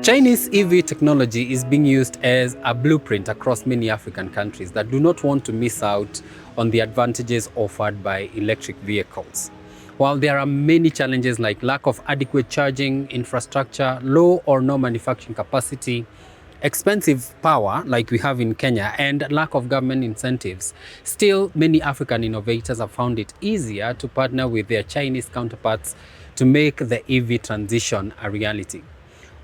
Chinese EV technology is being used as a blueprint across many African countries that do not want to miss out on the advantages offered by electric vehicles. While there are many challenges like lack of adequate charging infrastructure, low or no manufacturing capacity, expensive power like we have in Kenya, and lack of government incentives, still many African innovators have found it easier to partner with their Chinese counterparts to make the EV transition a reality.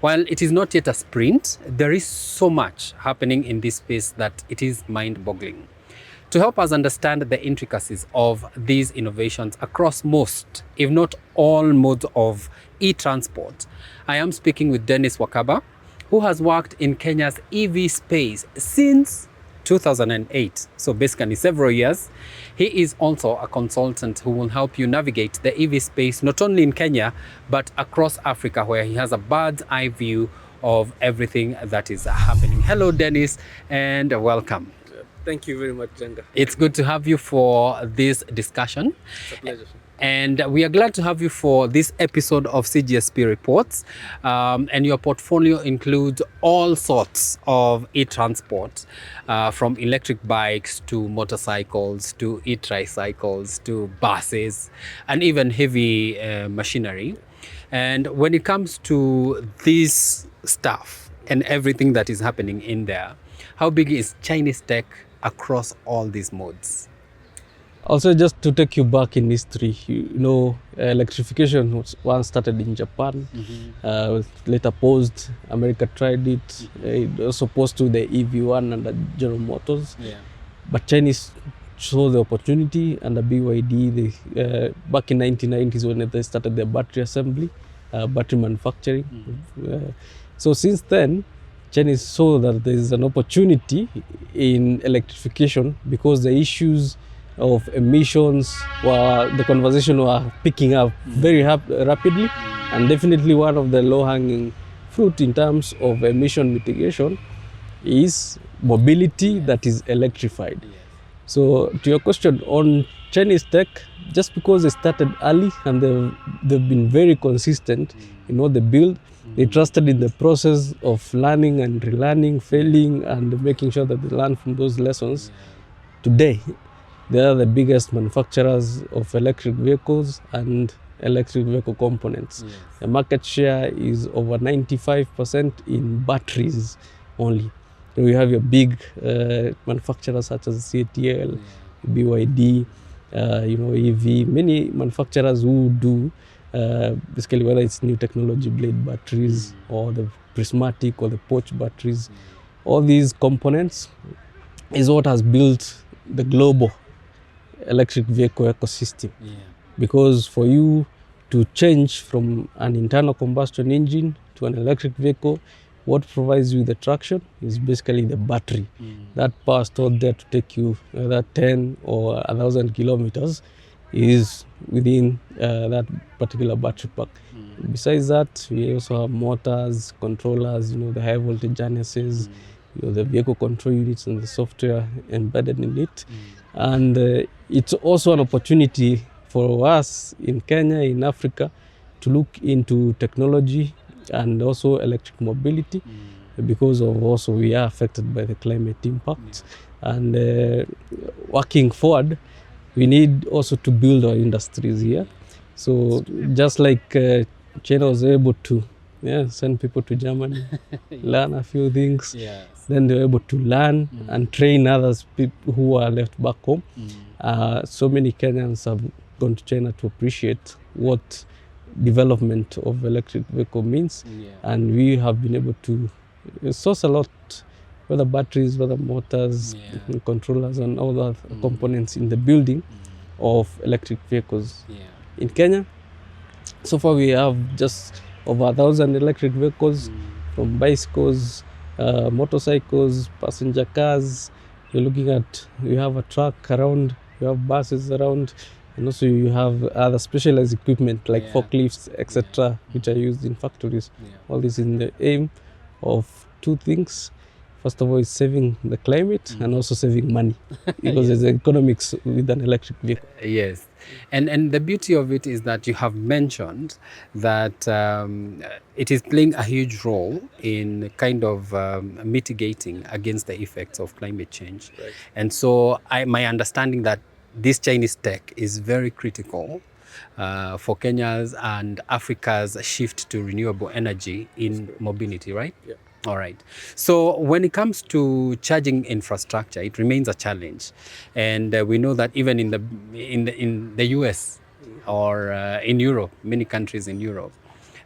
While it is not yet a sprint, there is so much happening in this space that it is mind-boggling. To help us understand the intricacies of these innovations across most, if not all, modes of e-transport, I am speaking with Dennis Wakaba, who has worked in Kenya's EV space since 2008, so basically several years. He is also a consultant who will help you navigate the EV space, not only in Kenya, but across Africa, where he has a bird's eye view of everything that is happening. Hello, Dennis, and welcome. Thank you very much, Jenga. It's good to have you for this discussion. It's a pleasure. And we are glad to have you for this episode of CGSP Reports. And your portfolio includes all sorts of e-transport, from electric bikes to motorcycles to e-tricycles to buses and even heavy machinery. And when it comes to this stuff and everything that is happening in there, how big is Chinese tech across all these modes? Also, just to take you back in history, electrification was once started in Japan, later paused. America tried it. It was opposed to the EV1 under General Motors. Yeah. But Chinese saw the opportunity under BYD. Back in 1990s when they started their battery assembly, battery manufacturing. So since then, Chinese saw that there is an opportunity in electrification because the issues of emissions, the conversation were picking up very rapidly, and definitely one of the low-hanging fruit in terms of emission mitigation is mobility that is electrified. So to your question on Chinese tech, just because they started early and they've been very consistent in what they build, they trusted in the process of learning and relearning, failing and making sure that they learn from those lessons. Today, they are the biggest manufacturers of electric vehicles and electric vehicle components. Yes. The market share is over 95% in batteries only. We have your big manufacturers such as CATL, BYD, EV, many manufacturers who do basically whether it's new technology blade batteries or the prismatic or the pouch batteries. All these components is what has built the global electric vehicle ecosystem. Because for you to change from an internal combustion engine to an electric vehicle, what provides you the traction is basically the battery. That power stored there to take you whether 10 or 1,000 kilometers is within that particular battery pack. Besides that, we also have motors, controllers, the high voltage harnesses, the vehicle control units and the software embedded in it. And it's also an opportunity for us in Kenya, in Africa, to look into technology and also electric mobility, because of also we are affected by the climate impact. And working forward, we need also to build our industries here. So just like China was able to send people to Germany, learn a few things, then they were able to learn and train others people who are left back home. So many Kenyans have gone to China to appreciate what development of electric vehicle means, and we have been able to source a lot, whether batteries, whether motors, controllers and all the components in the building of electric vehicles. In Kenya, so far we have just over 1,000 electric vehicles, from bicycles, motorcycles, passenger cars. You're looking at, we have a truck around you have buses around, and also you have other specialized equipment like forklifts, etc., which are used in factories. All this in the aim of two things. First of all, is saving the climate and also saving money, because there's economics with an electric vehicle. Yes, and the beauty of it is that you have mentioned that it is playing a huge role in kind of mitigating against the effects of climate change. Right. And so my understanding that this Chinese tech is very critical for Kenya's and Africa's shift to renewable energy in mobility, right? Yeah. All right. So when it comes to charging infrastructure, it remains a challenge, and we know that even in the US or in Europe, many countries in Europe,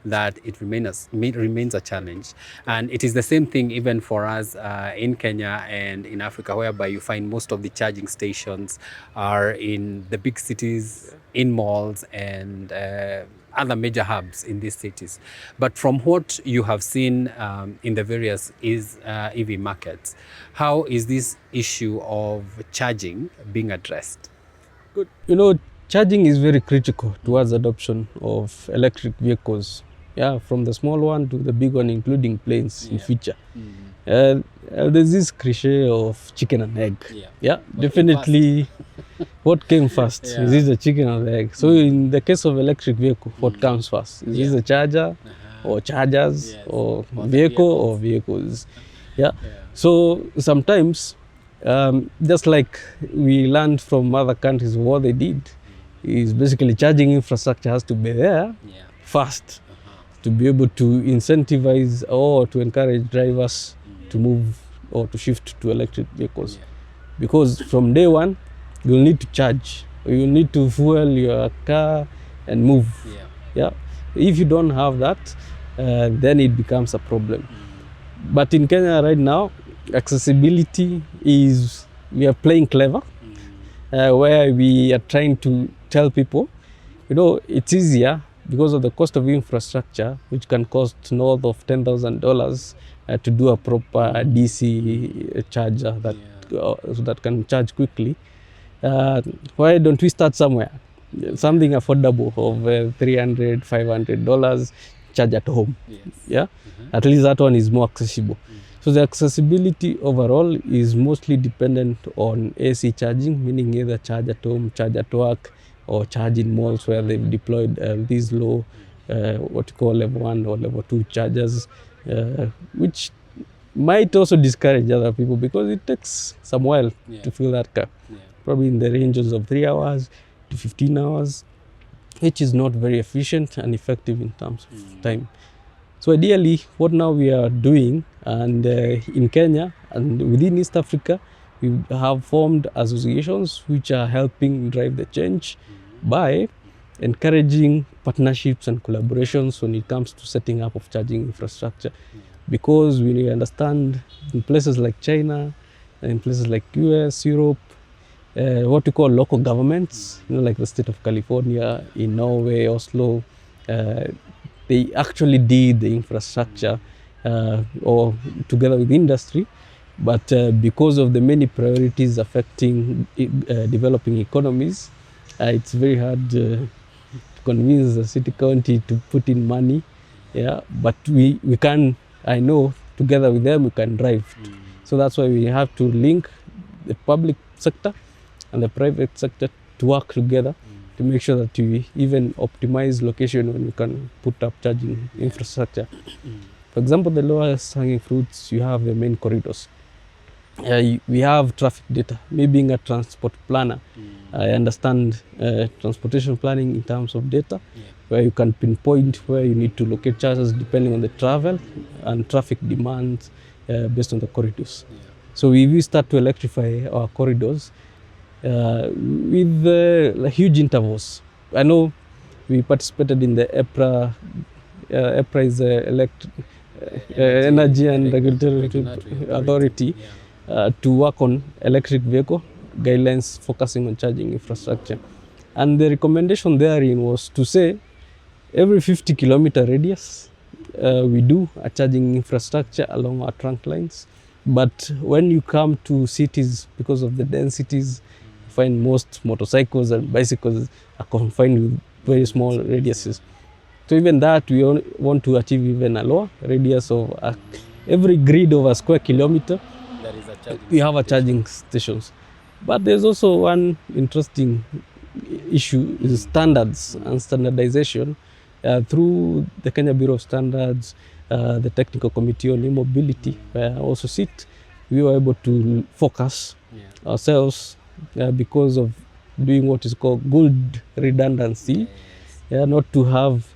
that it remains a challenge. And it is the same thing even for us in Kenya and in Africa, whereby you find most of the charging stations are in the big cities, in malls, and other major hubs in these cities. But from what you have seen in the various EV markets, how is this issue of charging being addressed? Good. You know, charging is very critical towards adoption of electric vehicles. Yeah, from the small one to the big one, including planes in future. There's this cliche of chicken and egg. Yeah, definitely. What came first? Is this the chicken or the egg? So in the case of electric vehicle, what comes first? Is this the charger or chargers or vehicle or vehicles? Yeah. So sometimes, just like we learned from other countries, what they did is basically charging infrastructure has to be there first to be able to incentivize or to encourage drivers to move or to shift to electric vehicles. Because from day one, you'll need to charge, or you'll need to fuel your car and move. Yeah. If you don't have that, then it becomes a problem. But in Kenya right now, accessibility is, we are playing clever, where we are trying to tell people, you know, it's easier because of the cost of infrastructure, which can cost north of $10,000 to do a proper DC charger that that can charge quickly. Why don't we start somewhere? Something affordable of $300, $500, charge at home. Yeah, at least that one is more accessible. So the accessibility overall is mostly dependent on AC charging, meaning either charge at home, charge at work, or charge in malls where they've deployed these low, what you call level 1 or level 2 chargers, which might also discourage other people because it takes some while to fill that car. Probably in the ranges of 3 hours to 15 hours, which is not very efficient and effective in terms of time. So ideally, what now we are doing, and in Kenya and within East Africa, we have formed associations which are helping drive the change by encouraging partnerships and collaborations when it comes to setting up of charging infrastructure. Because we understand in places like China, in places like US, Europe, what we call local governments, you know, like the state of California, in Norway, Oslo, they actually did the infrastructure or together with industry, but because of the many priorities affecting developing economies, it's very hard to convince the city county to put in money. Yeah, but we can, I know, together with them we can drive. So that's why we have to link the public sector and the private sector to work together to make sure that we even optimize location when we can put up charging infrastructure. For example, the lowest hanging fruits, you have the main corridors. We have traffic data. Me being a transport planner, I understand transportation planning in terms of data, where you can pinpoint where you need to locate chargers depending on the travel and traffic demands based on the corridors. So we start to electrify our corridors with huge intervals. I know we participated in the EPRA. EPRA is the Energy and Regulatory Authority to work on electric vehicle guidelines focusing on charging infrastructure. And the recommendation therein was to say every 50-kilometer radius we do a charging infrastructure along our trunk lines. But when you come to cities, because of the densities, find most motorcycles and bicycles are confined with very small radiuses. So even that, we want to achieve even a lower radius of every grid of a square kilometer. There is a charging We have a charging stations. But there's also one interesting issue is standards and standardization. Through the Kenya Bureau of Standards, the Technical Committee on E-Mobility, where I also sit, we were able to focus ourselves because of doing what is called good redundancy. Not to have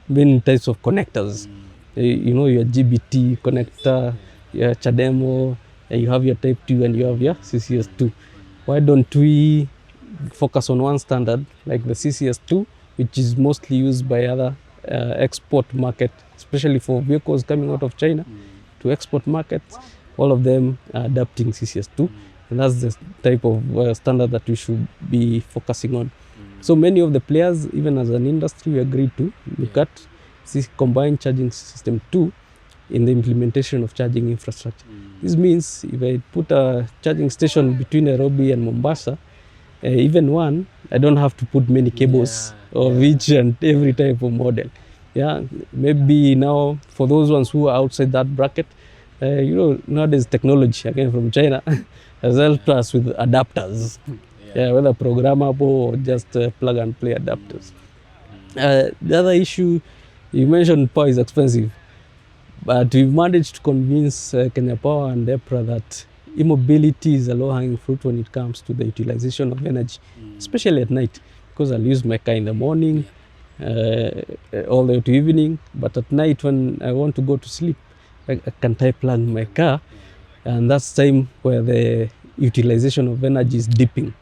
many types of connectors. You know, your GBT connector, your CHAdeMO, you have your Type 2 and you have your CCS2. Why don't we focus on one standard like the CCS2, which is mostly used by other export market, especially for vehicles coming out of China to export markets. All of them are adapting CCS2, and that's the type of standard that we should be focusing on. So many of the players, even as an industry, we agreed to look at this combined charging system 2 in the implementation of charging infrastructure. This means if I put a charging station between Nairobi and Mombasa, even one, I don't have to put many cables of each and every type of model. Maybe now for those ones who are outside that bracket, you know, nowadays technology, again from China, has helped us with adapters. Whether programmable or just plug and play adapters. The other issue, you mentioned power is expensive, but we've managed to convince Kenya Power and EPRA that e-mobility is a low-hanging fruit when it comes to the utilization of energy, especially at night, because I'll use my car in the morning, all the way to evening, but at night when I want to go to sleep, I can plug my car, and that's time where the utilization of energy is dipping.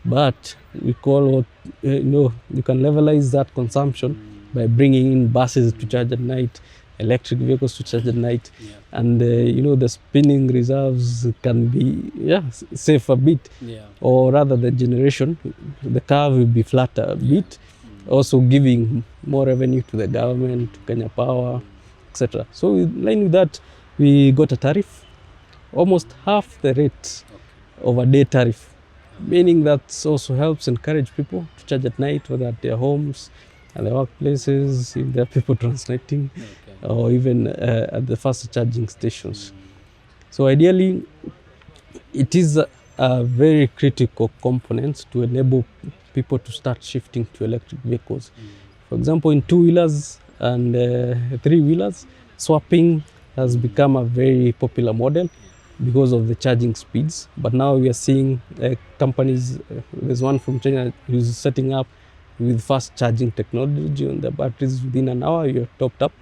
But we call what, you can levelize that consumption by bringing in buses to charge at night, electric vehicles to charge at night, and the spinning reserves can be safe a bit, or rather the generation, the curve will be flatter a bit, also giving more revenue to the government, to Kenya Power, etc. So in line with that, we got a tariff, almost half the rate of a day tariff. Meaning that also helps encourage people to charge at night, whether at their homes, at their workplaces, if there are people translating, or even at the fast charging stations. So ideally, it is a very critical component to enable people to start shifting to electric vehicles. For example, in two-wheelers and three-wheelers, swapping has become a very popular model because of the charging speeds. But now we are seeing companies, there's one from China who's setting up with fast charging technology on the batteries. Within an hour you're topped up.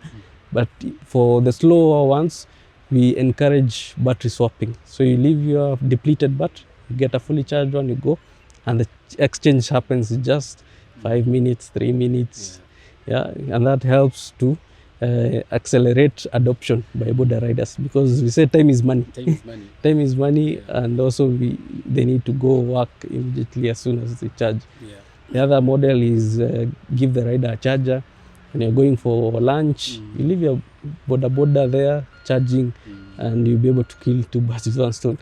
But for the slower ones, we encourage battery swapping. So you leave your depleted battery, you get a fully charged one, you go, and the exchange happens in just 5 minutes, 3 minutes. And that helps to accelerate adoption by border riders, because we say time is money. Time is money, and also they need to go work immediately as soon as they charge. The other model is give the rider a charger. When you're going for lunch, you leave your border there charging, and you'll be able to kill two birds with one stone.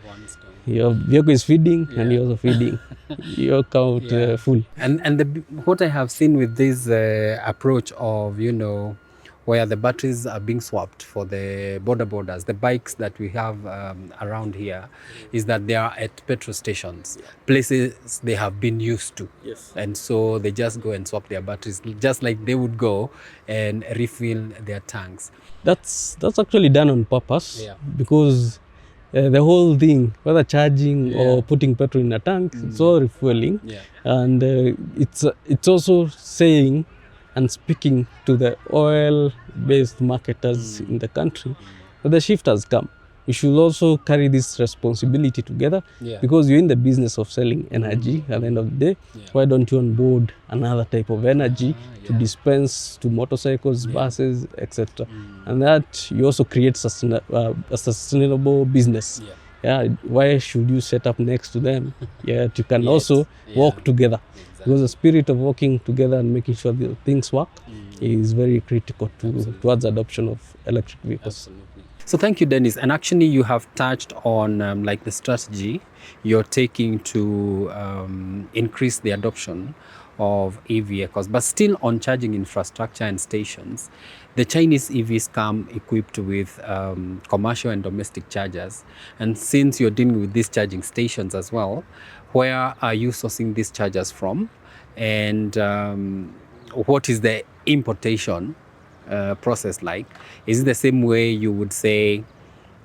Your vehicle is feeding, and you're also feeding. Your count full. And what I have seen with this approach of, where the batteries are being swapped for the borders, the bikes that we have around here, is that they are at petrol stations, places they have been used to. And so they just go and swap their batteries, just like they would go and refill their tanks. That's actually done on purpose, because the whole thing, whether charging or putting petrol in a tank, it's all refueling. And it's also saying and speaking to the oil-based marketers in the country that the shift has come. You should also carry this responsibility together, because you're in the business of selling energy at the end of the day. Why don't you onboard another type of energy to dispense to motorcycles, buses, etc. And that you also create a sustainable business. Why should you set up next to them? You can also work together. Because the spirit of working together and making sure that things work is very critical towards adoption of electric vehicles. Absolutely. So thank you, Dennis. And actually, you have touched on like the strategy you're taking to increase the adoption of e-vehicles, but still on charging infrastructure and stations. The Chinese EVs come equipped with commercial and domestic chargers. And since you're dealing with these charging stations as well, where are you sourcing these chargers from? And what is the importation process like? Is it the same way you would say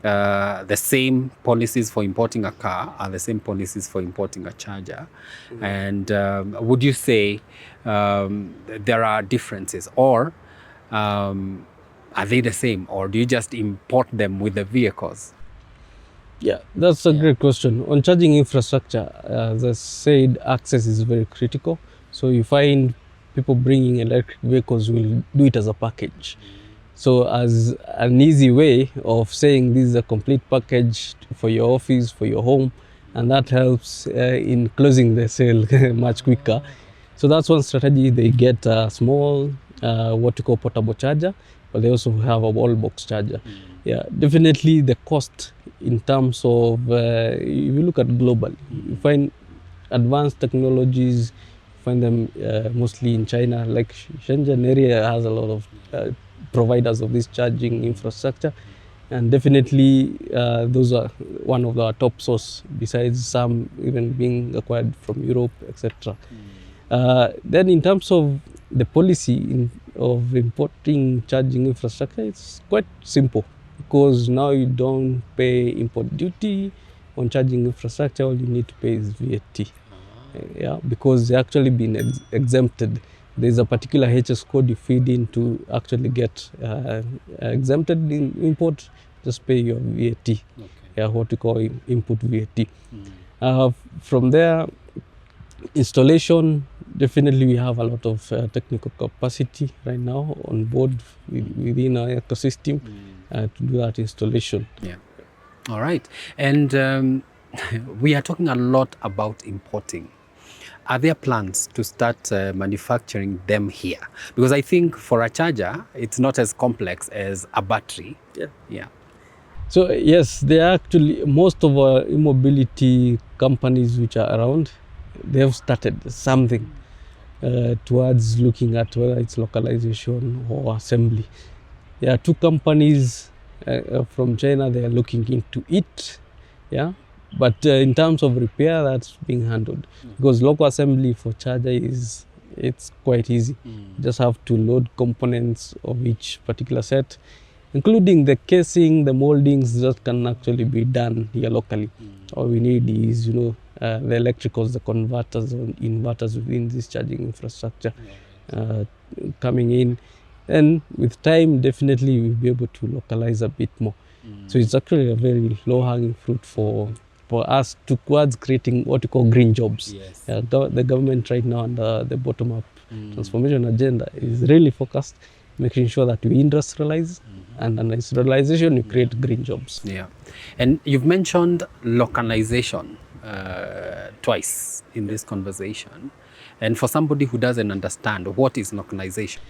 the same policies for importing a car are the same policies for importing a charger? Mm-hmm. And would you say there are differences, or are they the same, or do you just import them with the vehicles? Yeah, that's a great question. On charging infrastructure, as I said, access is very critical. So you find people bringing electric vehicles will do it as a package. So as an easy way of saying this is a complete package for your office, for your home, and that helps in closing the sale much quicker. So that's one strategy. They get a small, what you call portable charger, but they also have a wall box charger. Yeah, definitely the cost in terms of, if you look at global, you find advanced technologies, you find them mostly in China. Like Shenzhen area has a lot of providers of this charging infrastructure, and definitely those are one of our top source, besides some even being acquired from Europe, etc. Then in terms of the policy of importing charging infrastructure, it's quite simple, because now you don't pay import duty on charging infrastructure. All you need to pay is VAT. Yeah, because they actually been exempted. There's a particular HS code you feed in to actually get exempted in import. Just pay your VAT. Okay. Yeah, what we call input VAT. From there, installation, definitely we have a lot of technical capacity right now on board within our ecosystem to do that installation. Yeah. All right. And we are talking a lot about importing. Are there plans to start manufacturing them here? Because I think for a charger, it's not as complex as a battery. Yeah. Yeah. So yes, they are actually, most of our e-mobility companies which are around, they have started something towards looking at whether it's localization or assembly. There are two companies from China, they are looking into it. Yeah. But in terms of repair, that's being handled. Because local assembly for charger it's quite easy. You just have to load components of each particular set, including the casing, the moldings, that can actually be done here locally. All we need is, the electricals, the converters or inverters within this charging infrastructure coming in. And with time, definitely we'll be able to localize a bit more. So it's actually a very low-hanging fruit for us towards creating what we call green jobs. Yes. The government right now under the bottom-up transformation agenda is really focused, making sure that we industrialize, and under industrialization, we create green jobs. Yeah. And you've mentioned localization twice in this conversation. And for somebody who doesn't understand, what is localization?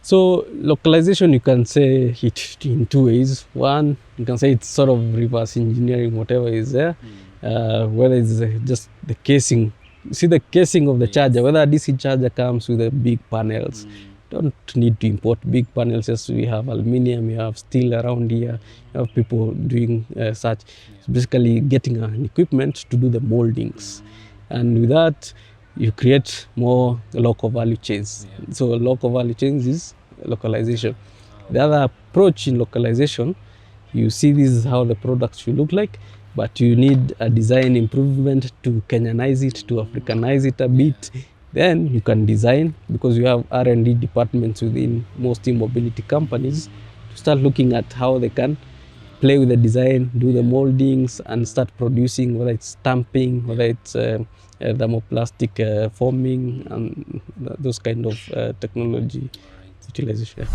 So localization, you can say it in two ways. One, you can say it's sort of reverse engineering whatever is there, whether it's just the casing. See the casing of the charger, whether a DC charger comes with the big panels. Don't need to import big panels. Yes, we have aluminium, we have steel around here, you have people doing such. So basically getting an equipment to do the moldings. And with that, you create more local value chains. So local value chains is localization. The other approach in localization, you see this is how the product should look like, but you need a design improvement to Kenyanize it, to Africanize it a bit. Then you can design, because you have R&D departments within most e-mobility companies, to start looking at how they can play with the design, do the moldings, and start producing, whether it's stamping, whether it's thermoplastic forming, and those kind of technology utilization.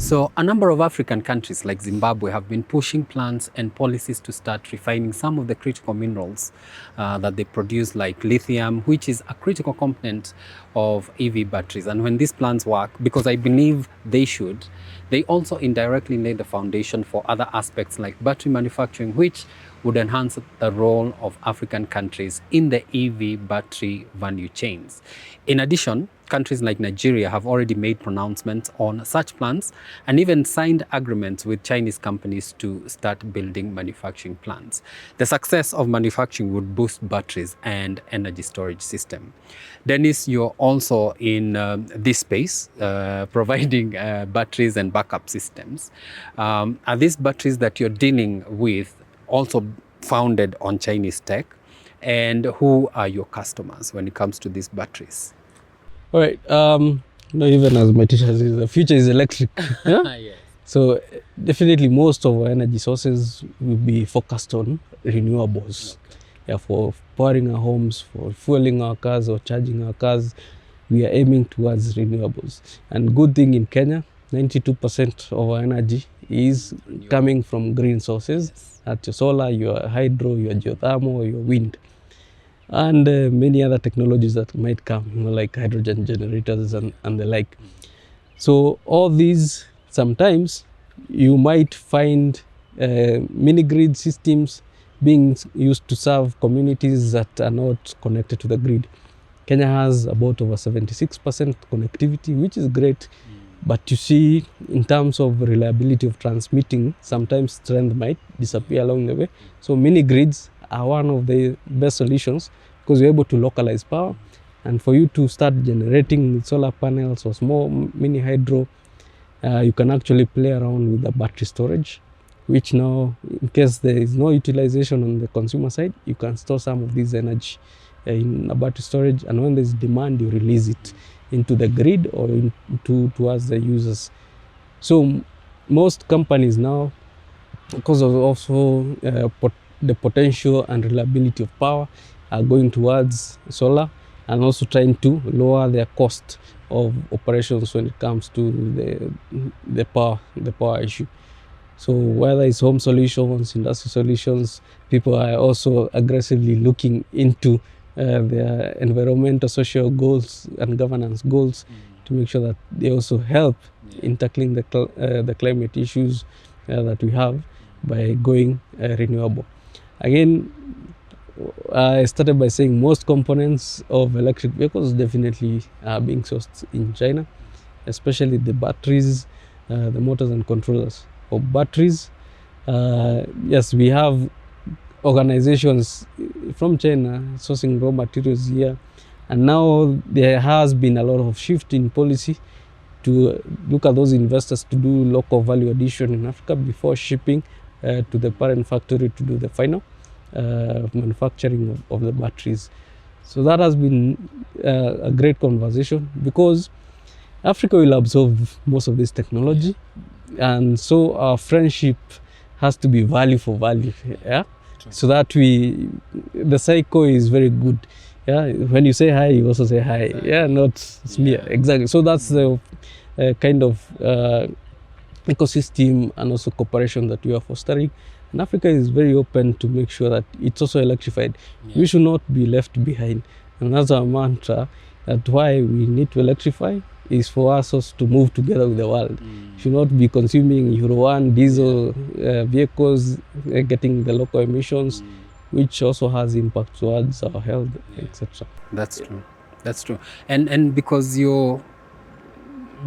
So a number of African countries like Zimbabwe have been pushing plans and policies to start refining some of the critical minerals that they produce, like lithium, which is a critical component of EV batteries. And when these plans work, because I believe they should, they also indirectly lay the foundation for other aspects like battery manufacturing, which would enhance the role of African countries in the EV battery value chains. In addition, countries like Nigeria have already made pronouncements on such plans and even signed agreements with Chinese companies to start building manufacturing plants. The success of manufacturing would boost batteries and energy storage system. Dennis, you're also in this space, providing batteries and backup systems. Are these batteries that you're dealing with also founded on Chinese tech? And who are your customers when it comes to these batteries? All right. Even as my teacher says, the future is electric. Yeah? Yes. So definitely most of our energy sources will be focused on renewables. Okay. Yeah, for powering our homes, for fueling our cars or charging our cars, we are aiming towards renewables. And good thing in Kenya, 92% of our energy is coming from green sources. Yes. That's your solar, your hydro, your geothermal, your wind. And many other technologies that might come, like hydrogen generators and the like. So all these, sometimes you might find mini grid systems being used to serve communities that are not connected to the grid. Kenya has about over 76% connectivity, which is great. But you see, in terms of reliability of transmitting, sometimes strength might disappear along the way. So mini grids are one of the best solutions because you're able to localize power. And for you to start generating solar panels or small mini hydro, you can actually play around with the battery storage, which now, in case there is no utilization on the consumer side, you can store some of this energy in a battery storage. And when there's demand, you release it into the grid or towards the users. So most companies now, because of also the potential and reliability of power, are going towards solar and also trying to lower their cost of operations when it comes to the power issue. So whether it's home solutions, industrial solutions, people are also aggressively looking into their environmental, social goals and governance goals to make sure that they also help in tackling the climate issues that we have by going renewable. Again, I started by saying most components of electric vehicles definitely are being sourced in China, especially the batteries, the motors and controllers. For batteries, yes, we have organizations from China sourcing raw materials here, and now there has been a lot of shift in policy to look at those investors to do local value addition in Africa before shipping to the parent factory to do the final manufacturing of the batteries. So that has been a great conversation because Africa will absorb most of this technology, and so our friendship has to be value for value. Yeah. So that the cycle is very good. Yeah, when you say hi, you also say hi. Exactly. Yeah, not smear. Yeah. Exactly. So that's the kind of ecosystem and also cooperation that we are fostering. And Africa is very open to make sure that it's also electrified. Yeah. We should not be left behind. And that's our mantra, that why we need to electrify is for us also to move together with the world. Should not be consuming Euro 1 diesel vehicles, getting the local emissions, which also has impact towards our health, etc. That's true. That's true. And because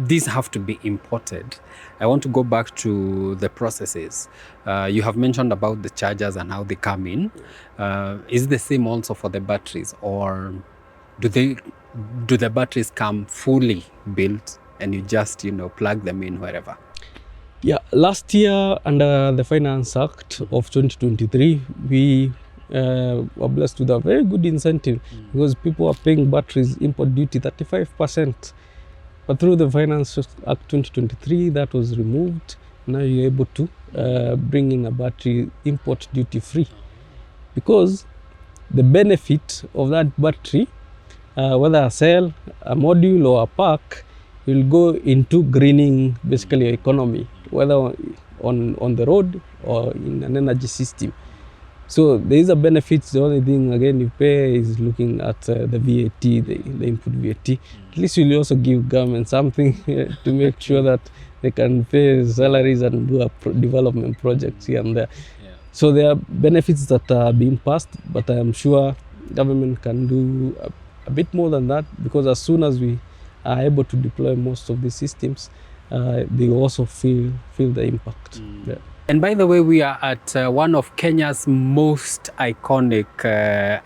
these have to be imported, I want to go back to the processes. You have mentioned about the chargers and how they come in. Is it the same also for the batteries, or do the batteries come fully built and you just plug them in wherever? Yeah, last year under the Finance Act of 2023, we were blessed with a very good incentive because people are paying batteries import duty 35%. But through the Finance Act 2023, that was removed. Now you're able to bring in a battery import duty free, because the benefit of that battery, whether a cell, a module or a pack, will go into greening basically your economy, whether on the road or in an energy system. So there is a benefit. The only thing again you pay is looking at the VAT, the input VAT. At least you'll also give government something to make sure that they can pay salaries and do development projects here and there. Yeah. So there are benefits that are being passed, but I am sure government can do a bit more than that, because as soon as we are able to deploy most of these systems, they also feel the impact. Yeah. And by the way, we are at one of Kenya's most iconic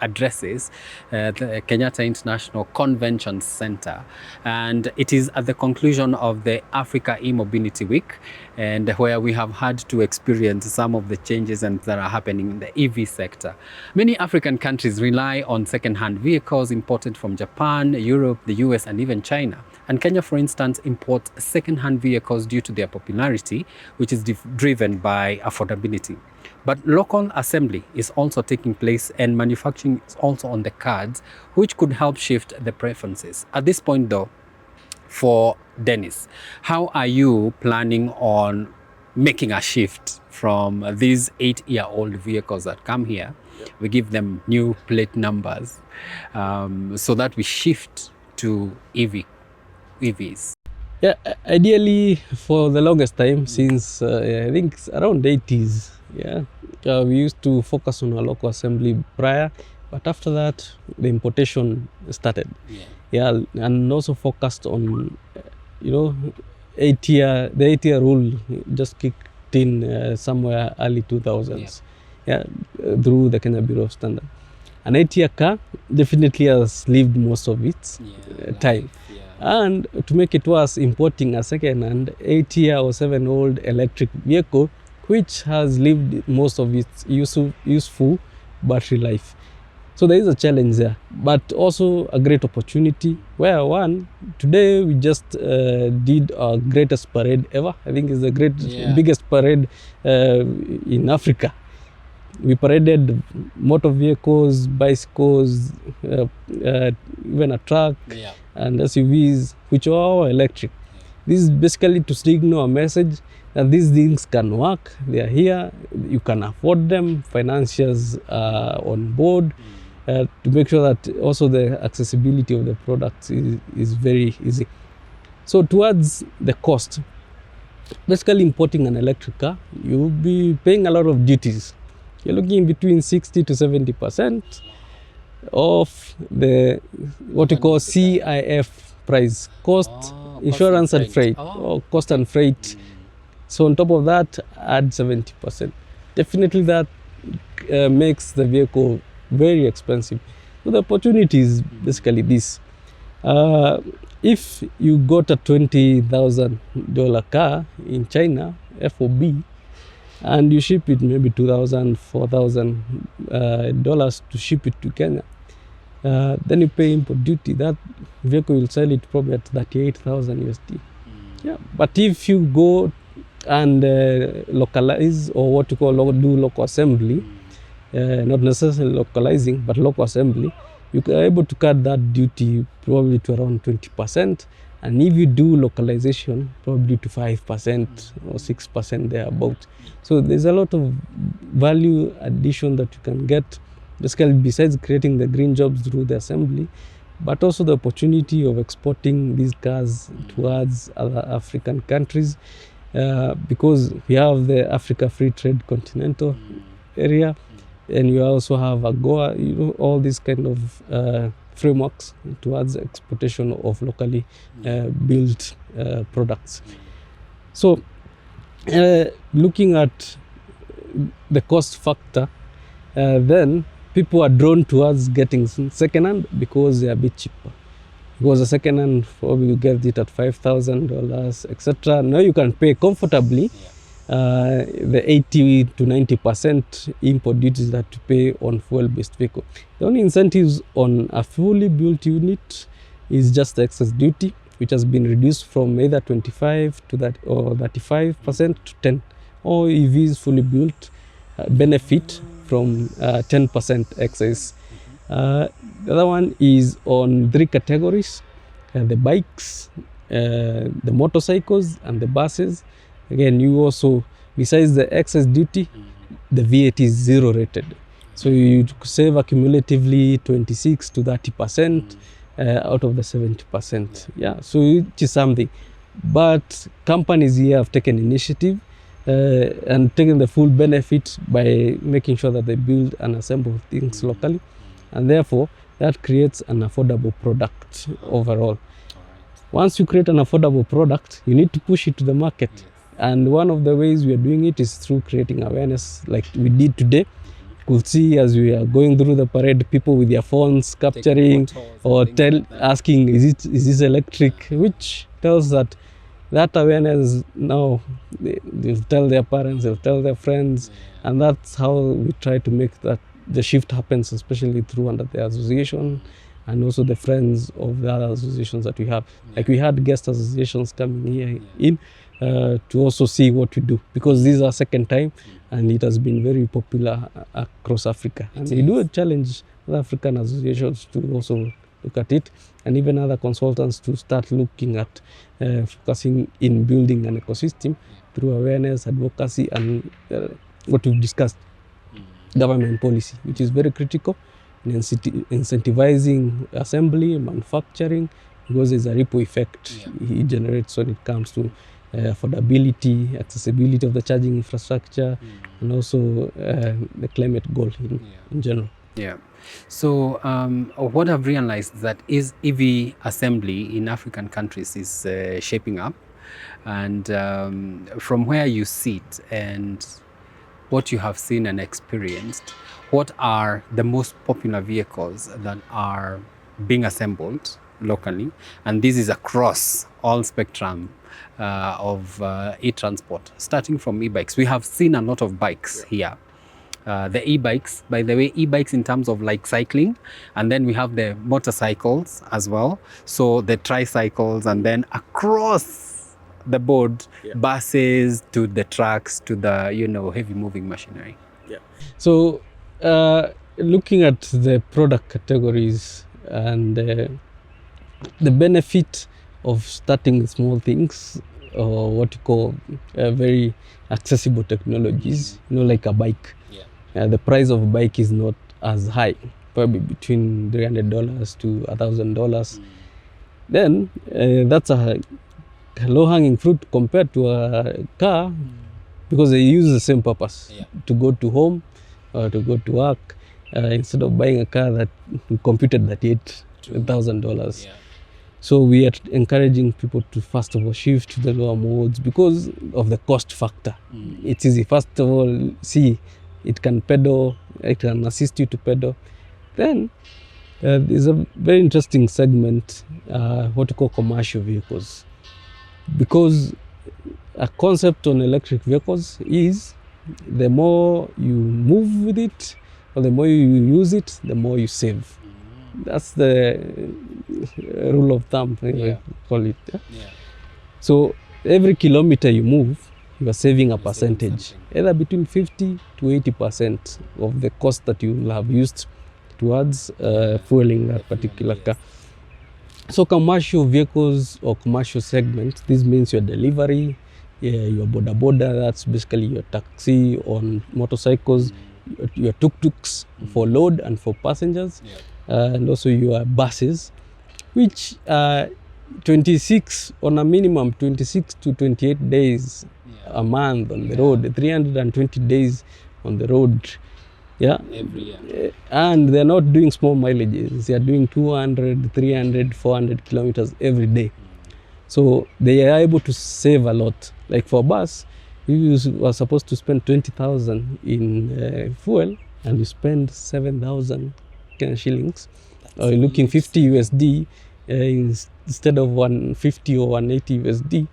addresses, the Kenyatta International Convention Center. And it is at the conclusion of the Africa E-Mobility Week, and where we have had to experience some of the changes that are happening in the EV sector. Many African countries rely on second-hand vehicles imported from Japan, Europe, the US, and even China. And Kenya, for instance, imports second-hand vehicles due to their popularity, which is driven by affordability. But local assembly is also taking place, and manufacturing is also on the cards, which could help shift the preferences. At this point, though, for Dennis, how are you planning on making a shift from these 8-year-old vehicles that come here? We give them new plate numbers, so that we shift to EVs. Yeah, ideally for the longest time, since I think it's around 80s, we used to focus on a local assembly prior, but after that the importation started. And also focused on the 8-year rule just kicked in somewhere early 2000s, through the Kenya Bureau of Standards. An 8-year car definitely has lived most of its time. And to make it worse, importing a second-hand 8-year or 7-year-old electric vehicle, which has lived most of its useful battery life. So there is a challenge there, but also a great opportunity, where today we just did our greatest parade ever. I think it's the biggest parade in Africa. We paraded motor vehicles, bicycles, even a truck, and SUVs, which are all electric. This is basically to signal a message that these things can work, they are here, you can afford them, financiers are on board, to make sure that also the accessibility of the products is very easy. So towards the cost, basically importing an electric car, you'll be paying a lot of duties. You're looking between 60 to 70% of the what you call CIF price, cost, insurance and freight, or cost and freight. So on top of that, add 70%. Definitely that makes the vehicle very expensive. So the opportunity is basically this. If you got a $20,000 car in China, FOB, and you ship it maybe $2,000, $4,000 to ship it to Kenya, then you pay import duty. That vehicle will sell it probably at 38,000 USD. But if you go and localize, or what you call do local assembly, not necessarily localizing, but local assembly, you are able to cut that duty probably to around 20%. And if you do localization, probably to 5% or 6% thereabout. So there's a lot of value addition that you can get, basically, besides creating the green jobs through the assembly, but also the opportunity of exporting these cars towards other African countries, because we have the Africa Free Trade Continental area, and you also have AGOA, all these kind of frameworks towards exportation of locally built products. So looking at the cost factor, then people are drawn towards getting second-hand because they are a bit cheaper. Because a second-hand, probably you get it at $5,000, etc. Now you can pay comfortably the 80 to 90% import duties that you pay on fuel-based vehicle. The only incentives on a fully built unit is just the excess duty, which has been reduced from either 25 to that or 35% to 10. All EVs fully built benefit from 10% excess. The other one is on 3 categories: the bikes, the motorcycles and the buses. Again, you also, besides the excess duty, the VAT is zero rated. So you save accumulatively 26 to 30% out of the 70%. Yeah, so it is something. But companies here have taken initiative and taken the full benefit by making sure that they build and assemble things locally. And therefore, that creates an affordable product overall. Once you create an affordable product, you need to push it to the market. And one of the ways we are doing it is through creating awareness like we did today. You could see as we are going through the parade, people with their phones capturing or asking, is this electric? Which tells that awareness now, they'll tell their parents, they'll tell their friends, and that's how we try to make that the shift happens, especially through under the association and also the friends of the other associations that we have. Like we had guest associations coming here in to also see what we do, because this is our second time and it has been very popular across Africa. And we do challenge other African associations to also look at it, and even other consultants to start looking at focusing in building an ecosystem through awareness, advocacy, and what we've discussed, government policy, which is very critical in incentivizing assembly, manufacturing, because there's a ripple effect it generates when it comes to affordability, accessibility of the charging infrastructure, and also the climate goal in general. Yeah. So what I've realized is that EV assembly in African countries is shaping up, and from where you sit and what you have seen and experienced, what are the most popular vehicles that are being assembled locally? And this is across all spectrum of e-transport, starting from e-bikes. We have seen a lot of bikes here. The e-bikes, by the way, e-bikes in terms of like cycling, and then we have the motorcycles as well. So the tricycles, and then across the board, buses to the trucks to the heavy moving machinery. So looking at the product categories and the benefit of starting with small things, or what you call very accessible technologies, like a bike. The price of a bike is not as high, probably between $300 to $1,000. Then that's a low-hanging fruit compared to a car, because they use the same purpose, to go to home or to go to work, instead of buying a car that computed $38,000. So we are encouraging people to first of all shift to the lower modes because of the cost factor. It's easy. First of all, see, it can pedal, it can assist you to pedal. Then there's a very interesting segment, what we call commercial vehicles. Because a concept on electric vehicles is the more you move with it, or the more you use it, the more you save. That's the rule of thumb, call it. So every kilometer you move, you are saving a percentage, either between 50 to 80% of the cost that you will have used towards fueling that particular car. So commercial vehicles or commercial segment, this means your delivery, your boda, that's basically your taxi on motorcycles, your tuk-tuks for load and for passengers, and also your buses, which 26 on a minimum 26 to 28 days a month on the road, 320 days on the road. Every year. And they're not doing small mileages. They are doing 200, 300, 400 kilometers every day. So they are able to save a lot. Like for a bus, you were supposed to spend 20,000 in fuel, and you spend 7,000 shillings. Or you're looking 50 USD instead of 150 or 180 USD.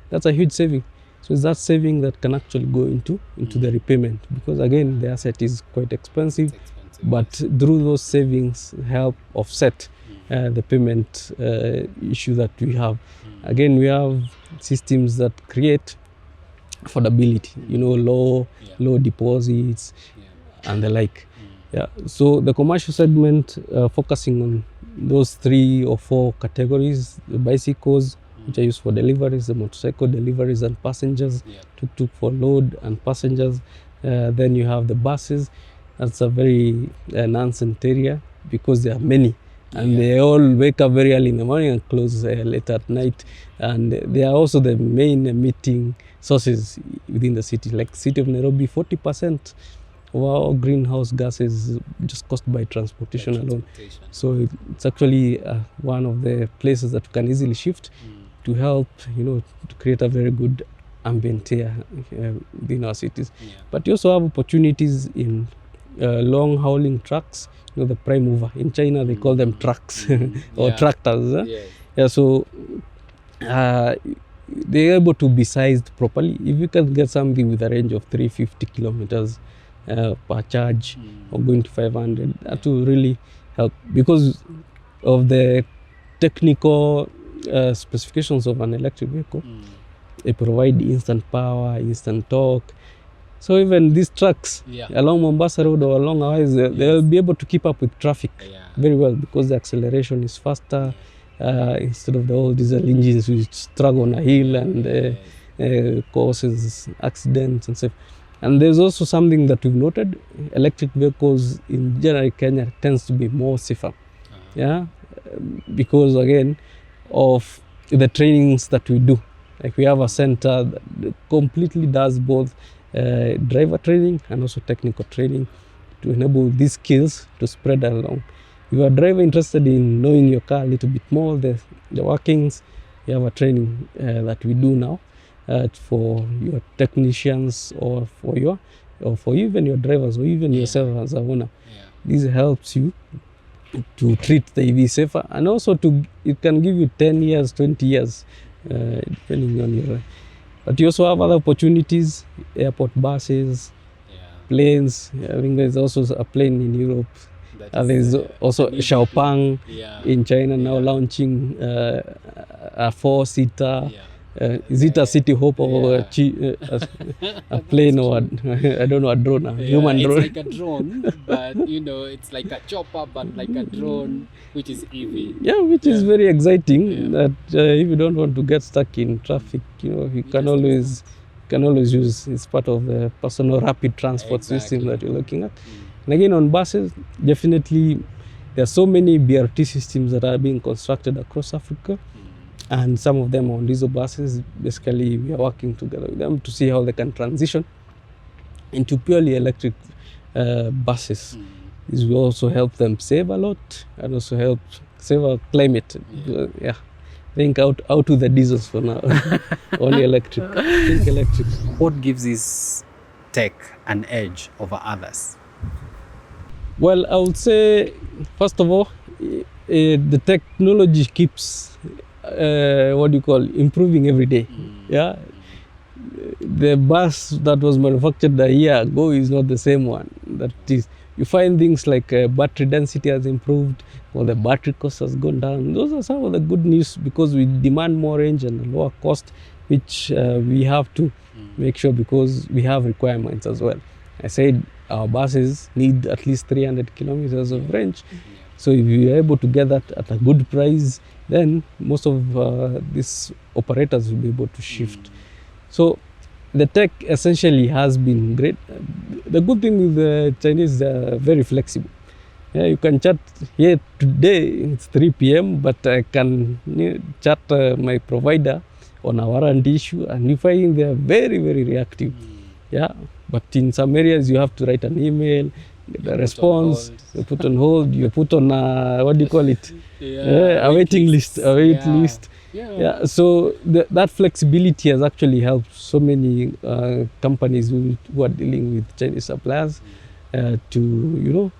That's a huge saving. So it's that saving that can actually go into the repayment, because again, the asset is quite expensive, but through those savings help offset the payment issue that we have. Again, we have systems that create affordability, low deposits and the like. So the commercial segment, focusing on those 3 or 4 categories: the bicycles, which are used for deliveries, the motorcycle deliveries and passengers, tuk-tuk for load and passengers. Then you have the buses. That's a very nascent area because there are many. And they all wake up very early in the morning and close late at night. And they are also the main emitting sources within the city. Like city of Nairobi, 40% of our greenhouse gases just caused by transportation alone. So it's actually one of the places that you can easily shift to help, to create a very good ambient air within our cities. But you also have opportunities in long hauling trucks. The prime mover in China, they call them trucks or tractors. So they're able to be sized properly. If you can get something with a range of 350 kilometers per charge or going to 500, that will really help because of the technical specifications of an electric vehicle. They provide instant power, instant torque. So even these trucks along Mombasa Road or along Hawaii, they'll be able to keep up with traffic very well because the acceleration is faster instead of the old diesel engines which struggle on a hill and causes accidents and stuff. And there's also something that we've noted: electric vehicles in general Kenya tends to be more safer, because again of the trainings that we do. Like we have a center that completely does both driver training and also technical training to enable these skills to spread along. If you're a driver interested in knowing your car a little bit more, the workings, you have a training that we do now for your technicians or for even your drivers or even yourself as a owner. This helps you to treat the EV safer, and also it can give you 10 years, 20 years, depending on your. But you also have other opportunities: airport buses, planes. I think there's also a plane in Europe. There's also Xiaopang in China now launching a 4-seater. Is it a City Hope or a plane or I don't know, a drone, human drone? It's like a drone, but it's like a chopper, but like a drone, which is EV. Which is very exciting. That if you don't want to get stuck in traffic, you can always use. It's part of the personal rapid transport system that you're looking at. And again, on buses, definitely there are so many BRT systems that are being constructed across Africa. And some of them on diesel buses. Basically, we are working together with them to see how they can transition into purely electric buses. This will also help them save a lot and also help save our climate. I think out with the diesels for now. Only electric. Think electric. What gives this tech an edge over others? Well, I would say, first of all, the technology keeps improving every day. The bus that was manufactured a year ago is not the same one. That is, you find things like battery density has improved or the battery cost has gone down. Those are some of the good news because we demand more range and a lower cost, which we have to make sure because we have requirements as well. I said our buses need at least 300 kilometers of range. So if you are able to get that at a good price, then most of these operators will be able to shift. So the tech essentially has been great. The good thing with the Chinese, they're very flexible. You can chat here today, it's 3 p.m., but I can chat my provider on a warranty issue, and you find they're very, very reactive. But in some areas, you have to write an email, get a response, you put on hold, you put on a waiting list. So that flexibility has actually helped so many companies who are dealing with Chinese suppliers to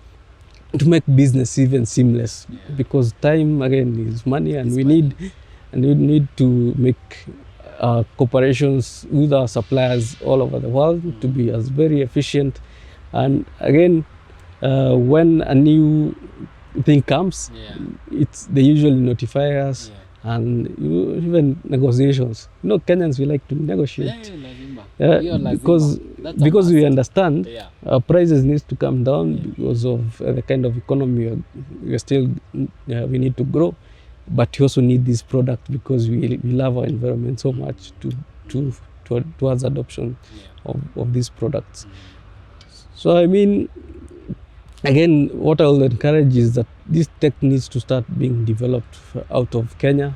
make business even seamless, because time again is money, and we need to make cooperations with our suppliers all over the world to be as very efficient. And again, when a new thing comes, they usually notify us, and even negotiations. Kenyans, we like to negotiate because we understand our prices need to come down because of the kind of economy we need to grow. but we also need this product because we love our environment so much towards adoption of these products. So I mean, again, what I will encourage is that this tech needs to start being developed out of Kenya,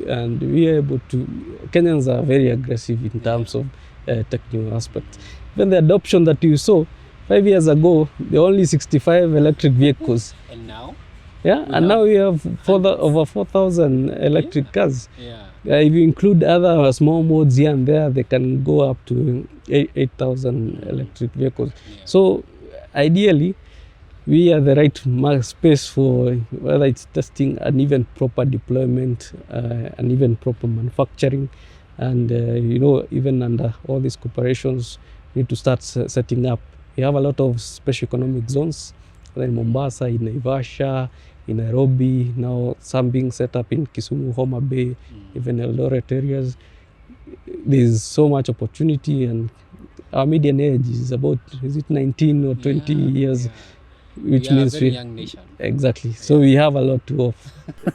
and we are able to. Kenyans are very aggressive in terms of technical aspects. Even the adoption that you saw 5 years ago, there were only 65 electric vehicles. And now? Yeah, and now we have over 4,000 electric cars. Yeah. If you include other small modes here and there, they can go up to 8,000 electric vehicles. Yeah. So ideally, we are the right space for whether it's testing and even proper deployment and even proper manufacturing. And, even under all these corporations, we need to start setting up. We have a lot of special economic zones, in Mombasa, in Naivasha, in Nairobi, now some being set up in Kisumu, Homa Bay, even Eldoret areas. There's so much opportunity, and our median age is about, 19 or 20 years? Yeah. Which we means are a very young nation. Exactly. So we have a lot to offer.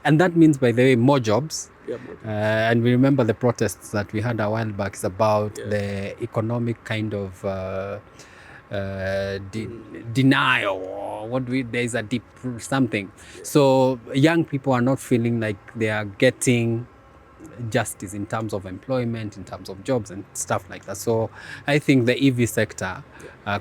And that means, by the way, more jobs. And we remember the protests that we had a while back is about the economic kind of denial, or there is a deep something. So young people are not feeling like they are getting justice in terms of employment, in terms of jobs and stuff like that. So I think the EV sector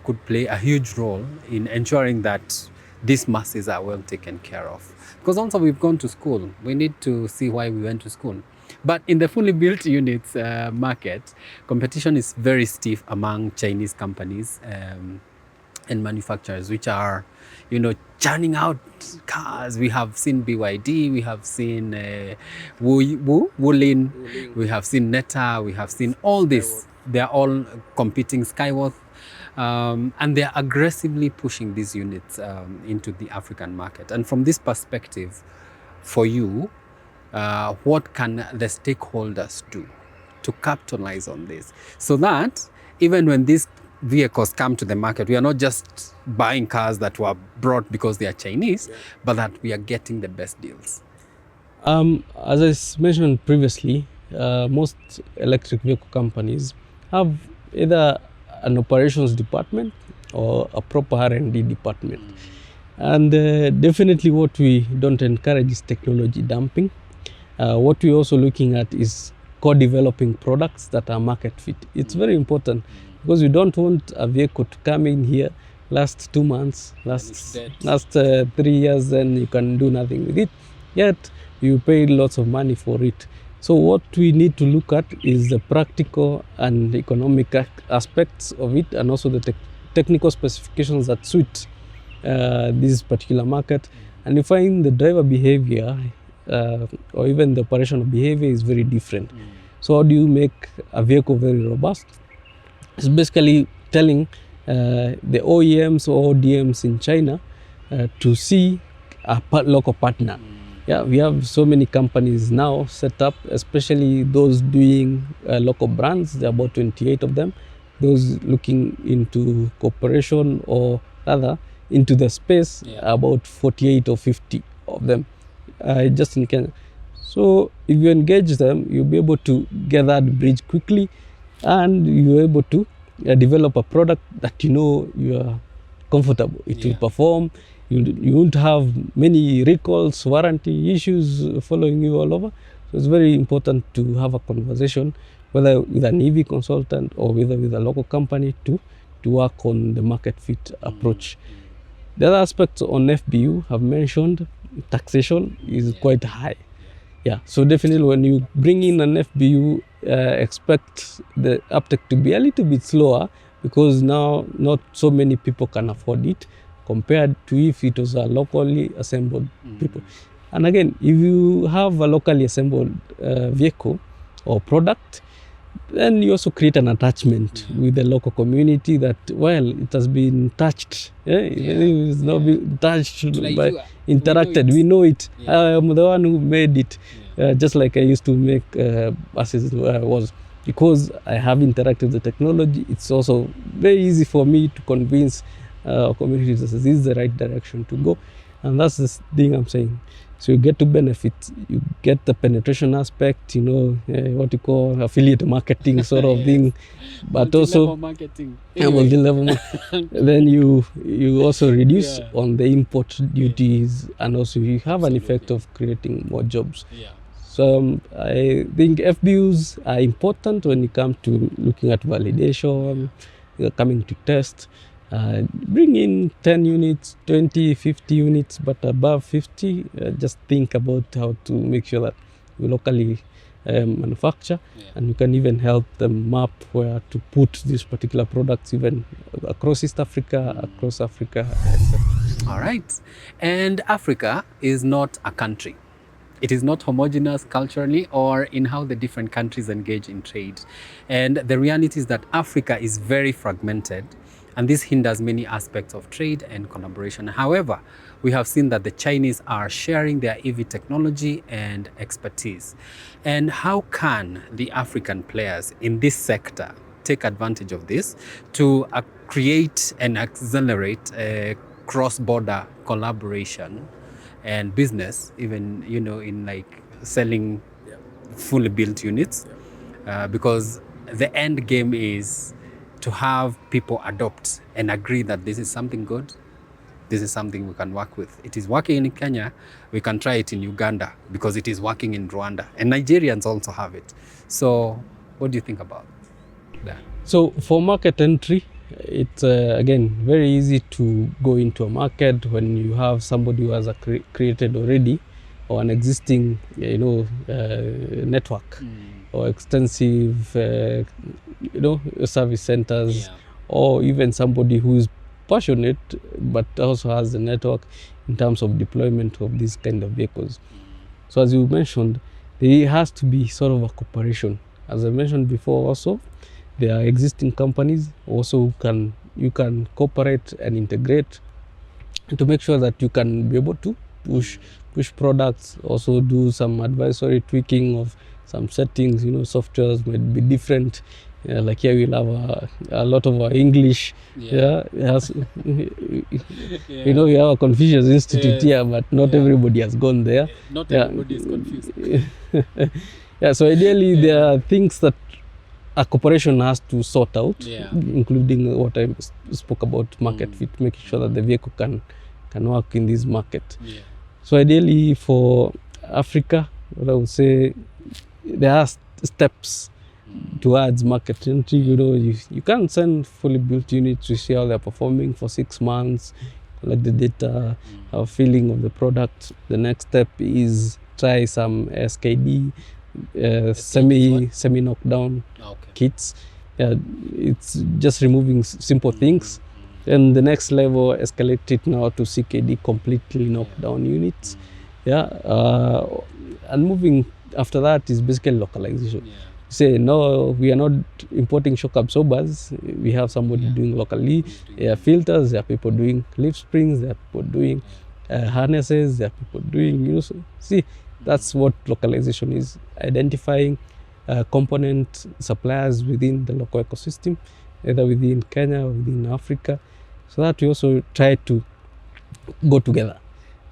could play a huge role in ensuring that these masses are well taken care of. Because also we've gone to school, we need to see why we went to school. But in the fully built units market, competition is very stiff among Chinese companies and manufacturers, which are, churning out cars. We have seen BYD, we have seen Wulin, we have seen Neta, we have seen all this. They are all competing, Skyworth, and they are aggressively pushing these units into the African market. And from this perspective, for you, what can the stakeholders do to capitalize on this, so that even when these vehicles come to the market, we are not just buying cars that were brought because they are Chinese, but that we are getting the best deals? As I mentioned previously, most electric vehicle companies have either an operations department or a proper R&D department. And definitely what we don't encourage is technology dumping. What we're also looking at is co-developing products that are market fit. It's very important, because we don't want a vehicle to come in here, last 2 months, last 3 years, and you can do nothing with it. Yet you paid lots of money for it. So what we need to look at is the practical and economic aspects of it, and also the technical specifications that suit this particular market. And you find the driver behavior or even the operational behavior is very different. So how do you make a vehicle very robust? It's basically telling the OEMs or ODMs in China to see a local partner. Yeah, we have so many companies now set up, especially those doing local brands. There are about 28 of them. Those looking into cooperation, or rather into the space, about 48 or 50 of them just in Kenya. So if you engage them, you'll be able to get that bridge quickly, and you're able to develop a product that you are comfortable. It will perform. You won't have many recalls, warranty issues following you all over. So it's very important to have a conversation, whether with an EV consultant or whether with a local company, to work on the market fit approach. The other aspects on FBU have mentioned, taxation is quite high. Yeah, so definitely when you bring in an FBU, expect the uptake to be a little bit slower, because now not so many people can afford it, compared to if it was a locally assembled people. And again, if you have a locally assembled vehicle or product, then you also create an attachment with the local community that, well, it has been touched. It's not been touched, by interacted. We know it. I am the one who made it. Just like I used to make buses where I was. Because I have interacted with the technology, it's also very easy for me to convince communities that this is the right direction to go. And that's the thing I'm saying. So you get to benefit, you get the penetration aspect, what you call affiliate marketing sort of thing, but also marketing. multi-level. Then you also reduce on the import duties, and also you have an effect of creating more jobs. So I think FBUs are important when it comes to looking at validation, coming to test. Bring in 10 units, 20, 50 units, but above 50, just think about how to make sure that you locally manufacture, and you can even help them map where to put these particular products even across East Africa, across Africa, etc. All right. And Africa is not a country. It is not homogeneous culturally or in how the different countries engage in trade. And the reality is that Africa is very fragmented, and this hinders many aspects of trade and collaboration. However, we have seen that the Chinese are sharing their EV technology and expertise. And how can the African players in this sector take advantage of this to create and accelerate cross-border collaboration and business, even in like selling fully built units, because the end game is to have people adopt and agree that this is something good, this is something we can work with. It is working in Kenya, we can try it in Uganda because it is working in Rwanda, and Nigerians also have it. So what do you think about that? So for market entry, it's again very easy to go into a market when you have somebody who has created already, or an existing network, or extensive service centers, or even somebody who is passionate but also has the network in terms of deployment of these kind of vehicles. So as you mentioned, there has to be sort of a cooperation. As I mentioned before also, there are existing companies also you can cooperate and integrate to make sure that you can be able to push products, also do some advisory tweaking of some settings. Softwares might be different. Like here we'll have a lot of our English. We have a Confucius Institute here, but not everybody has gone there. Not everybody is confused. So ideally there are things that a corporation has to sort out, including what I spoke about, market fit, making sure that the vehicle can work in this market. So ideally for Africa, what I would say, there are steps towards market entry. You can send fully built units to see how they're performing for 6 months, collect the data, have a feeling of the product. The next step is try some SKD, semi knockdown kits. It's just removing simple things. And the next level, escalate it now to CKD, completely knockdown units. And moving after that is basically localization. Say no, we are not importing shock absorbers. We have somebody doing locally. There are filters. There are people doing leaf springs. There are people doing harnesses. There are people doing. See, that's what localization is: identifying component suppliers within the local ecosystem, either within Kenya or within Africa, so that we also try to go together.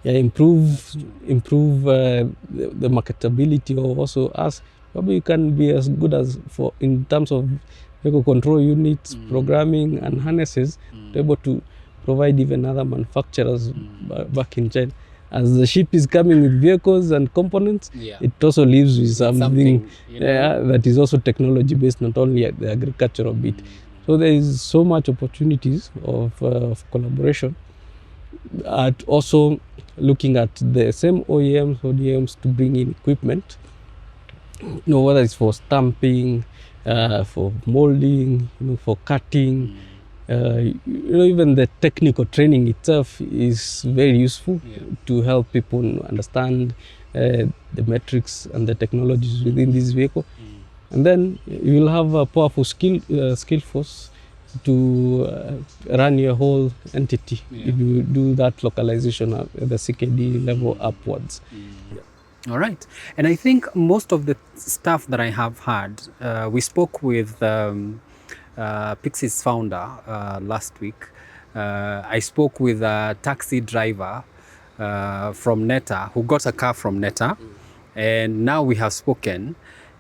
Improve the marketability, or also us. Probably you can be as good as in terms of vehicle control units, programming, and harnesses, to be able to provide even other manufacturers back in China. As the ship is coming with vehicles and components, it also leaves with something that is also technology based, not only the agricultural bit. So there is so much opportunities of collaboration. Also looking at the same ODMs to bring in equipment, whether it's for stamping, for molding, for cutting. Even the technical training itself is very useful to help people understand the metrics and the technologies within this vehicle. And then you will have a powerful skill force to run your whole entity if you do that localization at the CKD level upwards. All right. And I think most of the stuff that I have heard, we spoke with Pixie's founder last week. I spoke with a taxi driver from Neta, who got a car from Neta, and now we have spoken.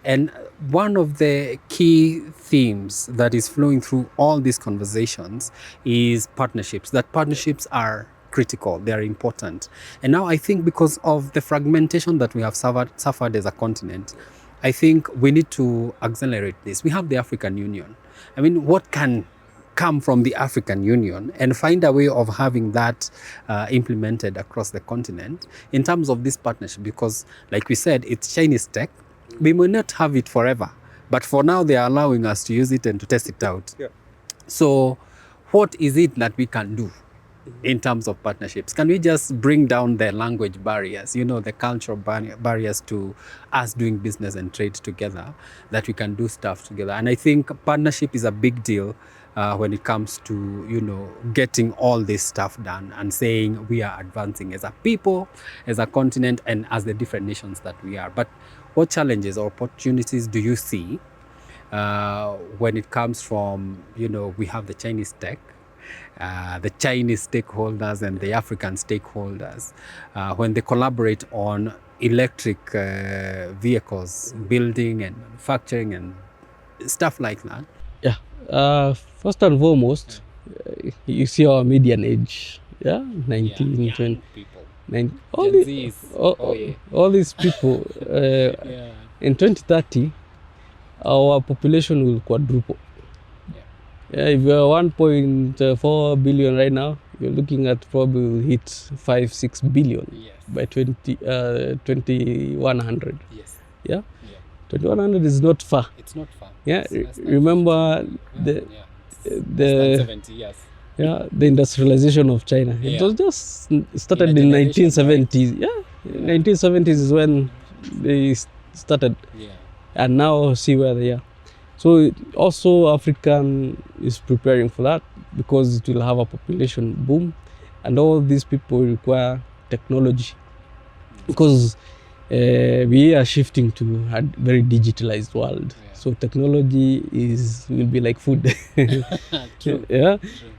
And one of the key themes that is flowing through all these conversations is partnerships. That partnerships are critical, they are important. And now I think because of the fragmentation that we have suffered as a continent, I think we need to accelerate this. We have the African Union. I mean, what can come from the African Union and find a way of having that implemented across the continent in terms of this partnership? Because like we said, it's Chinese tech. We may not have it forever, but for now they are allowing us to use it and to test it out. Yeah. So what is it that we can do in terms of partnerships? Can we just bring down the language barriers, the cultural barriers to us doing business and trade together, that we can do stuff together? And I think partnership is a big deal when it comes to, getting all this stuff done and saying we are advancing as a people, as a continent, and as the different nations that we are. But what challenges or opportunities do you see when it comes from, we have the Chinese tech, the Chinese stakeholders and the African stakeholders, when they collaborate on electric vehicles, building and manufacturing and stuff like that? Yeah. First and foremost, you see our median age, 19, 20. People. All, Gen Zs. all these people, in 2030, our population will quadruple. If we are 1.4 billion right now, you're looking at probably will hit 5-6 billion by 2100. Yes. Yeah? 2100 is not far. It's not far. Yeah, It's remember the 70, yes. the industrialization of China. It was just started in 1970s. Right? 1970s is when they started. And now see where they are. So also African is preparing for that because it will have a population boom, and all these people require technology because we are shifting to a very digitalized world. So technology will be like food. True. Yeah. True.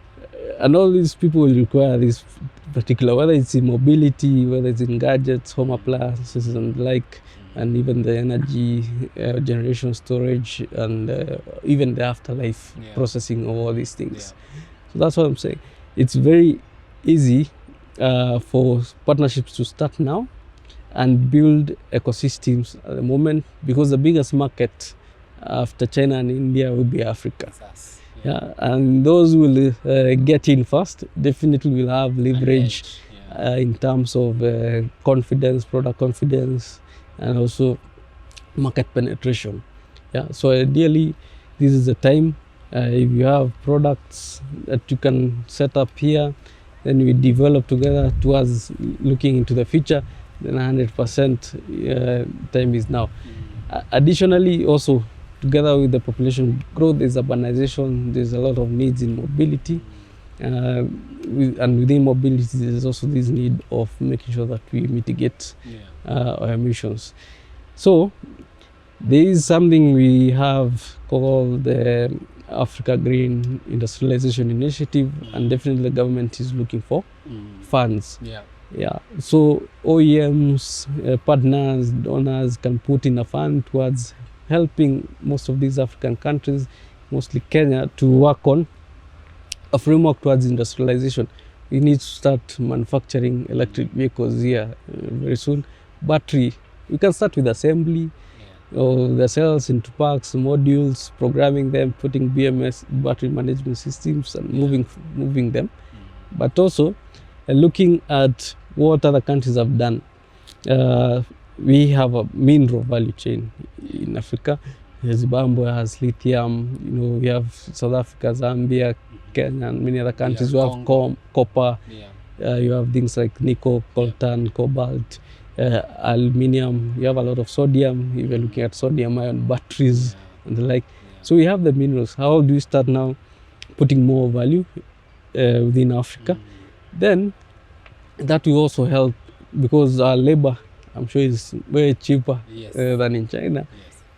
And all these people will require this particular, whether it's in mobility, whether it's in gadgets, home appliances and like, and even the energy generation, storage, and even the afterlife processing of all these things. So that's what I'm saying. It's very easy for partnerships to start now and build ecosystems at the moment, because the biggest market after China and India will be Africa. And those will get in first, definitely will have leverage in terms of confidence, product confidence, and also market penetration. So ideally, this is the time. If you have products that you can set up here, then we develop together towards looking into the future, then 100% time is now. Additionally, also, together with the population growth, there's urbanization, there's a lot of needs in mobility. And within mobility, there's also this need of making sure that we mitigate our emissions. So there is something we have called the Africa Green Industrialization Initiative, and definitely the government is looking for funds. So OEMs, partners, donors can put in a fund towards helping most of these African countries, mostly Kenya, to work on a framework towards industrialization. We need to start manufacturing electric vehicles here very soon. Battery, we can start with assembly, or the cells into packs, modules, programming them, putting BMS, battery management systems, and moving them. But also looking at what other countries have done. We have a mineral value chain in Africa. Zimbabwe has lithium, we have South Africa, Zambia, Kenya, and many other countries. You have copper, you have things like nickel, coltan, cobalt, aluminium. You have a lot of sodium. You're looking at sodium ion batteries and the like. So we have the minerals. How do we start now putting more value within Africa? Then that will also help, because our labor, I'm sure, is way cheaper than in China.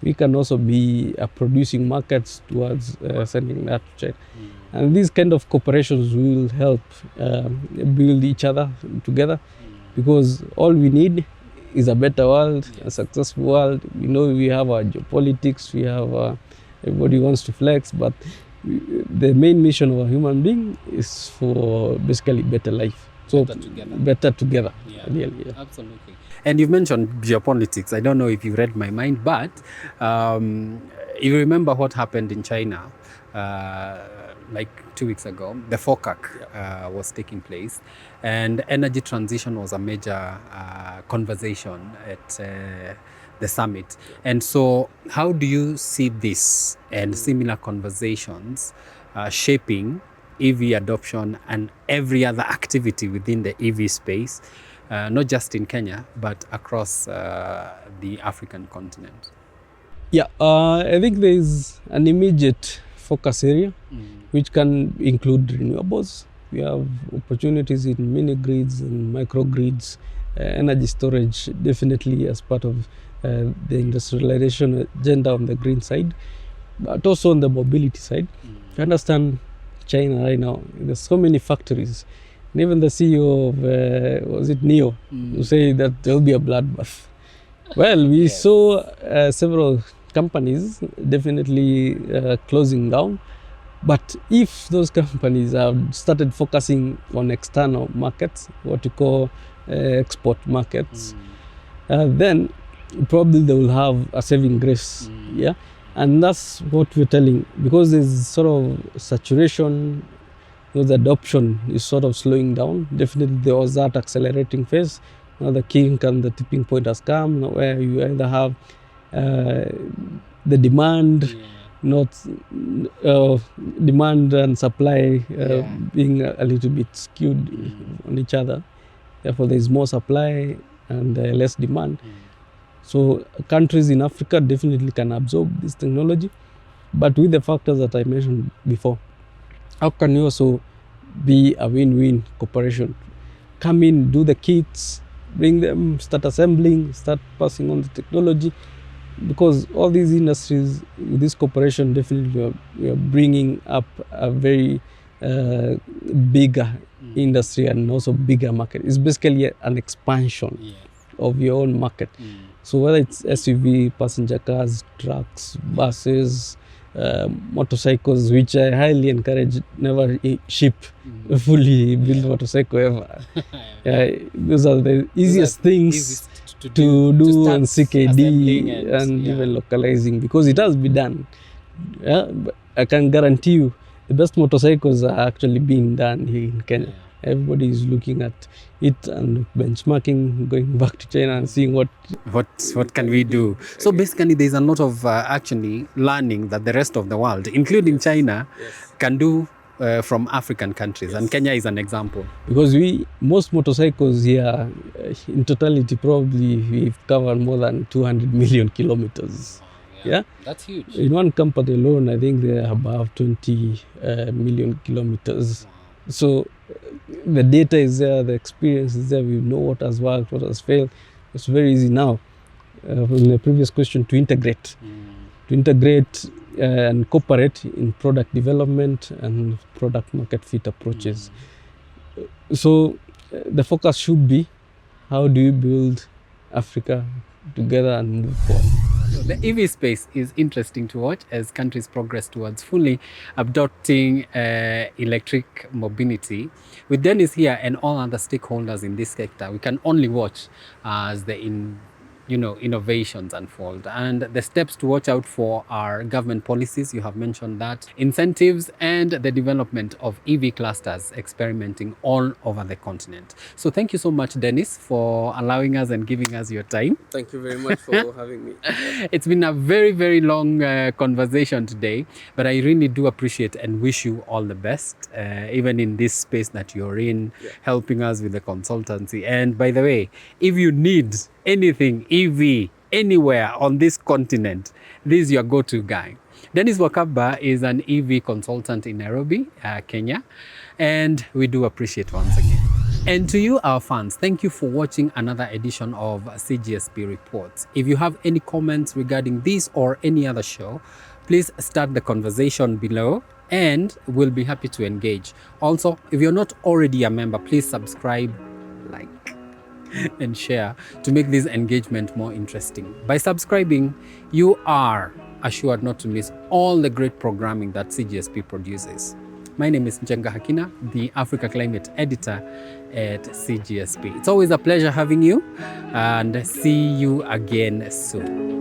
We can also be producing markets towards sending that to China. And these kind of cooperations will help build each other together because all we need is a better world, a Yes. successful world. We know we have our geopolitics, we have everybody wants to flex, but the main mission of a human being is for basically better life. So Better together. better together. Yeah. Really, yeah. Absolutely. And you've mentioned geopolitics. I don't know if you read my mind, but you remember what happened in China like 2 weeks ago. The FOCAC was taking place, and energy transition was a major conversation at the summit. And so, how do you see this and similar conversations shaping EV adoption and every other activity within the EV space, not just in Kenya, but across the African continent? Yeah, I think there is an immediate focus area which can include renewables. We have opportunities in mini grids and microgrids, energy storage definitely as part of the industrialization agenda on the green side, but also on the mobility side. You understand China right now, there's so many factories. And even the CEO of, was it NEO, who say that there will be a bloodbath. Well, we saw several companies definitely closing down. But if those companies have started focusing on external markets, what you call export markets, then probably they will have a saving grace. Yeah, and that's what we're telling, because there's sort of saturation, the adoption is sort of slowing down. Definitely there was that accelerating phase. Now the kink and the tipping point has come, where you either have the demand, not demand and supply being a little bit skewed on each other. Therefore, there is more supply and less demand. So countries in Africa definitely can absorb this technology, but with the factors that I mentioned before. How can you also be a win-win cooperation? Come in, do the kits, bring them, start assembling, start passing on the technology, because all these industries, this cooperation, definitely we are bringing up a very bigger industry and also bigger market. It's basically an expansion of your own market. So whether it's SUV, passenger cars, trucks, buses, motorcycles, which I highly encourage, never ship fully built motorcycle ever. Those are the easiest things to do on CKD and even localizing, because it has been done. But I can guarantee you the best motorcycles are actually being done here in Kenya. Everybody is looking at it and benchmarking, going back to China and seeing what can we do. So basically there's a lot of actually learning that the rest of the world, including China, can do from African countries, and Kenya is an example. Because most motorcycles here, in totality, probably we've covered more than 200 million kilometers. Yeah, that's huge. In one company alone, I think they are above 20 million kilometers. So the data is there, the experience is there, we know what has worked, what has failed. It's very easy now, from the previous question, to integrate and cooperate in product development and product market fit approaches. So the focus should be, how do you build Africa together and move forward? The EV space is interesting to watch as countries progress towards fully adopting electric mobility. With Dennis here and all other stakeholders in this sector, we can only watch as the innovations unfold. And the steps to watch out for are government policies, you have mentioned that, incentives, and the development of EV clusters experimenting all over the continent. So thank you so much, Dennis, for allowing us and giving us your time. Thank you very much for having me. It's been a very, very long conversation today, but I really do appreciate and wish you all the best, even in this space that you're in, helping us with the consultancy. And by the way, if you need anything EV anywhere on this continent, this is your go-to guy. Dennis Wakaba is an EV consultant in Nairobi, Kenya, and we do appreciate once again. And to you, our fans, thank you for watching another edition of CGSP Reports. If you have any comments regarding this or any other show, please start the conversation below and we'll be happy to engage. Also, if you're not already a member, please subscribe, like, and share to make this engagement more interesting. By subscribing, you are assured not to miss all the great programming that CGSP produces. My name is Njenga Hakina, the Africa Climate Editor at CGSP. It's always a pleasure having you, and see you again soon.